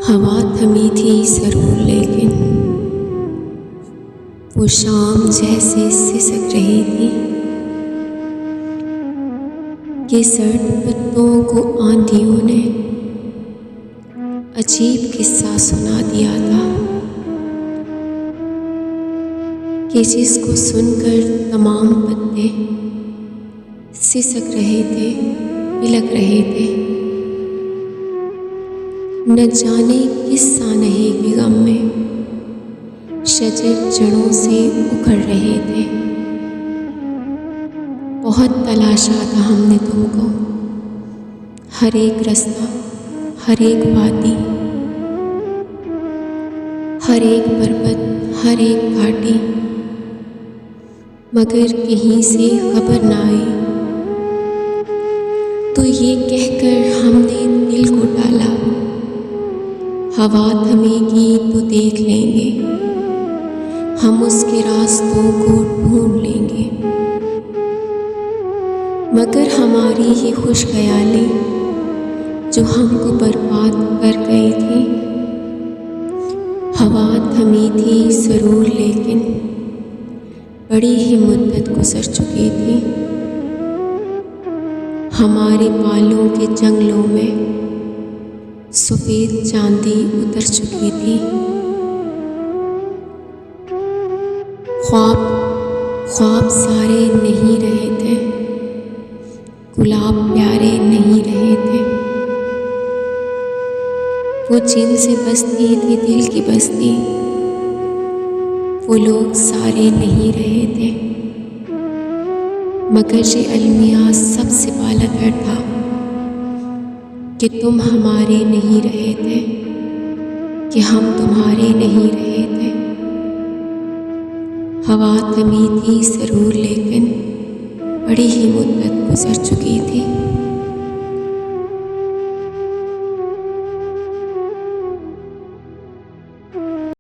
हवा थमी थी ज़रूर लेकिन वो शाम जैसे सिसक रही थी कि सर्द पत्तों को आंधियों ने अजीब किस्सा सुना दिया था कि जिसको सुनकर तमाम पत्ते सिसक रहे थे, बिलक रहे थे। न जाने किस सानही के गम में शजर जड़ों से उखड़ रहे थे। बहुत तलाशा था हमने तुमको, हर एक रास्ता, हर एक वादी, हर एक पर्वत, हर एक घाटी, मगर कहीं से खबर न आई। तो ये कहकर हमने दिल को डाला, हवा थमेगी तो देख लेंगे, हम उसके रास्तों को ढूंढ लेंगे। मगर हमारी ये खुश ख्याली जो हमको बर्बाद कर गई थी, हवा थमी थी ज़रूर लेकिन बड़ी ही मुद्दत गुजर चुकी थी। हमारे बालों के जंगलों में सफ़ेद चांदी उतर चुकी थी। ख्वाब सारे नहीं रहे थे, गुलाब प्यारे नहीं रहे थे। वो जिनसे बसती थी दिल की बस्ती, वो लोग सारे नहीं रहे थे। मगर ये अलमिया सबसे बालातर था कि तुम हमारे नहीं रहे थे, कि हम तुम्हारे नहीं रहे थे। हवा थमी थी ज़रूर लेकिन बड़ी ही मुद्दत गुजर चुकी थी।